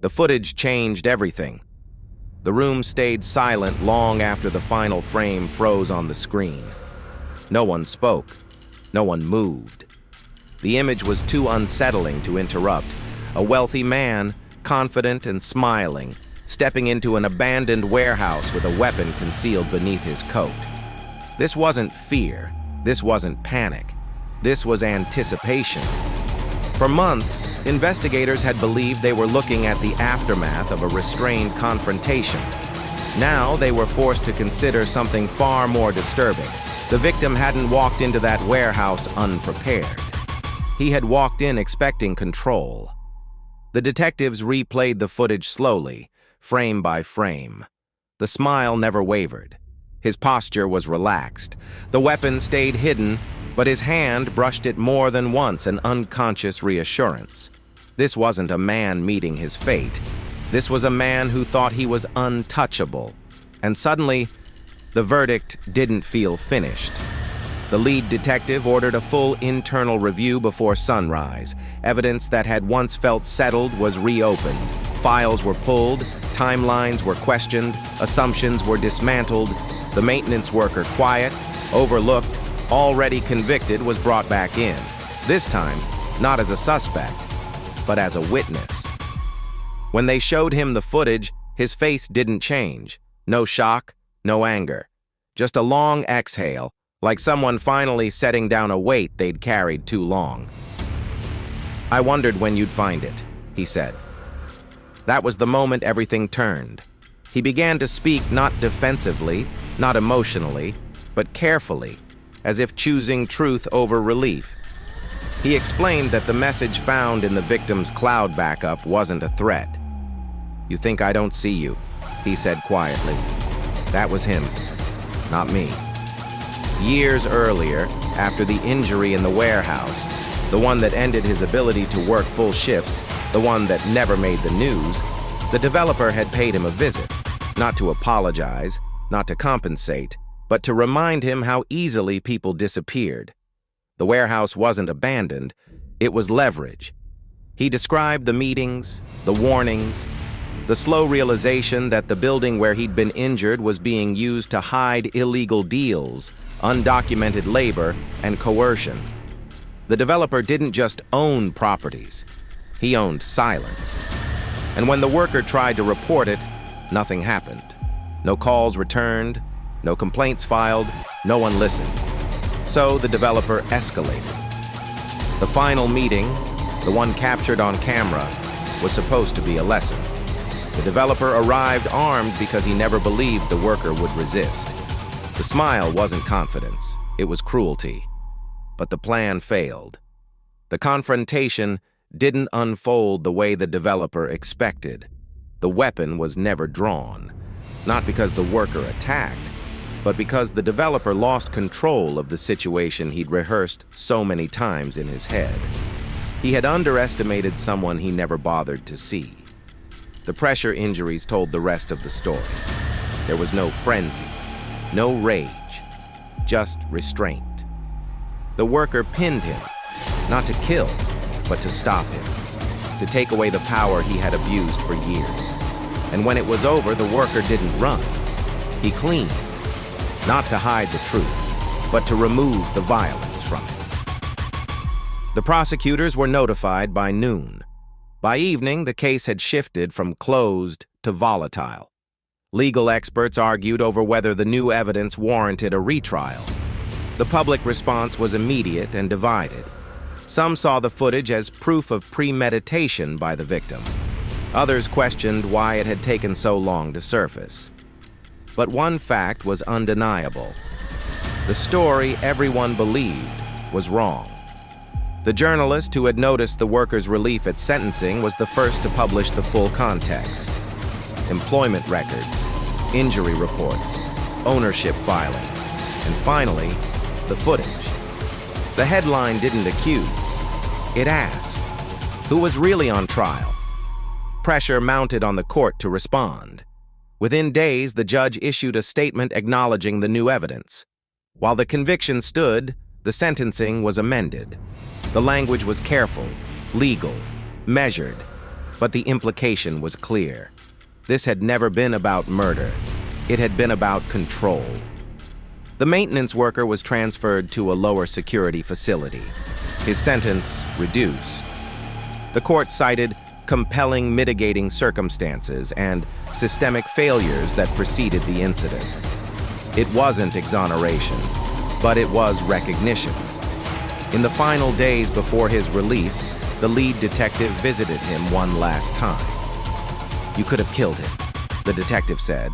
The footage changed everything. The room stayed silent long after the final frame froze on the screen. No one spoke. No one moved. The image was too unsettling to interrupt. A wealthy man, confident and smiling, stepping into an abandoned warehouse with a weapon concealed beneath his coat. This wasn't fear. This wasn't panic. This was anticipation. For months, investigators had believed they were looking at the aftermath of a restrained confrontation. Now they were forced to consider something far more disturbing. The victim hadn't walked into that warehouse unprepared. He had walked in expecting control. The detectives replayed the footage slowly, frame by frame. The smile never wavered. His posture was relaxed. The weapon stayed hidden, but his hand brushed it more than once, an unconscious reassurance. This wasn't a man meeting his fate. This was a man who thought he was untouchable. And suddenly, the verdict didn't feel finished. The lead detective ordered a full internal review before sunrise. Evidence that had once felt settled was reopened. Files were pulled, timelines were questioned, assumptions were dismantled. The maintenance worker, quiet, overlooked, already convicted, was brought back in. This time, not as a suspect, but as a witness. When they showed him the footage, his face didn't change. No shock, no anger. Just a long exhale, like someone finally setting down a weight they'd carried too long. "I wondered when you'd find it," he said. That was the moment everything turned. He began to speak not defensively, not emotionally, but carefully, as if choosing truth over relief. He explained that the message found in the victim's cloud backup wasn't a threat. "You think I don't see you," he said quietly. That was him, not me. Years earlier, after the injury in the warehouse, the one that ended his ability to work full shifts, the one that never made the news, the developer had paid him a visit, not to apologize, not to compensate, but to remind him how easily people disappeared. The warehouse wasn't abandoned, it was leverage. He described the meetings, the warnings, the slow realization that the building where he'd been injured was being used to hide illegal deals, undocumented labor, and coercion. The developer didn't just own properties, he owned silence. And when the worker tried to report it, nothing happened. No calls returned, no complaints filed, no one listened. So the developer escalated. The final meeting, the one captured on camera, was supposed to be a lesson. The developer arrived armed because he never believed the worker would resist. The smile wasn't confidence, it was cruelty. But the plan failed. The confrontation didn't unfold the way the developer expected. The weapon was never drawn, not because the worker attacked, but because the developer lost control of the situation he'd rehearsed so many times in his head. He had underestimated someone he never bothered to see. The pressure injuries told the rest of the story. There was no frenzy, no rage, just restraint. The worker pinned him, not to kill, but to stop him, to take away the power he had abused for years. And when it was over, the worker didn't run. He cleaned, not to hide the truth, but to remove the violence from it. The prosecutors were notified by noon. By evening, the case had shifted from closed to volatile. Legal experts argued over whether the new evidence warranted a retrial. The public response was immediate and divided. Some saw the footage as proof of premeditation by the victim. Others questioned why it had taken so long to surface. But one fact was undeniable. The story everyone believed was wrong. The journalist who had noticed the worker's relief at sentencing was the first to publish the full context. Employment records, injury reports, ownership filings, and finally, the footage. The headline didn't accuse, it asked, who was really on trial? Pressure mounted on the court to respond. Within days, the judge issued a statement acknowledging the new evidence. While the conviction stood, the sentencing was amended. The language was careful, legal, measured, But the implication was clear. This had never been about murder. It had been about control. The maintenance worker was transferred to a lower security facility. His sentence reduced. The court cited compelling mitigating circumstances and systemic failures that preceded the incident. It wasn't exoneration, but it was recognition. In the final days before his release, the lead detective visited him one last time. "You could have killed him," the detective said.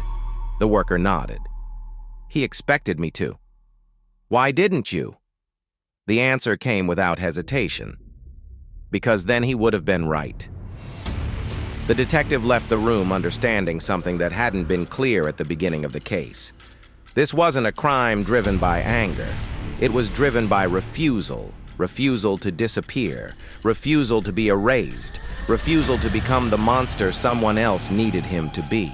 The worker nodded. "He expected me to." "Why didn't you?" The answer came without hesitation. "Because then he would have been right." The detective left the room understanding something that hadn't been clear at the beginning of the case. This wasn't a crime driven by anger. It was driven by refusal. Refusal to disappear. Refusal to be erased. Refusal to become the monster someone else needed him to be.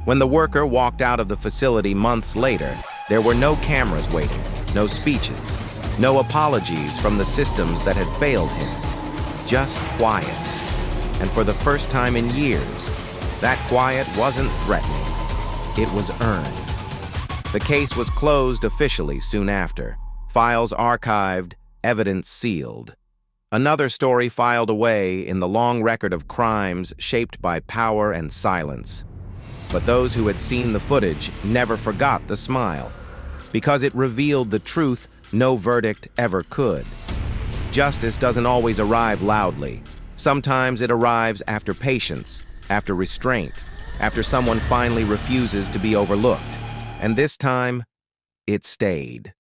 When the worker walked out of the facility months later, there were no cameras waiting, no speeches, no apologies from the systems that had failed him. Just quiet. And for the first time in years, that quiet wasn't threatening. It was earned. The case was closed officially soon after. Files archived, evidence sealed. Another story filed away in the long record of crimes shaped by power and silence. But those who had seen the footage never forgot the smile, because it revealed the truth no verdict ever could. Justice doesn't always arrive loudly. Sometimes it arrives after patience, after restraint, after someone finally refuses to be overlooked. And this time, it stayed.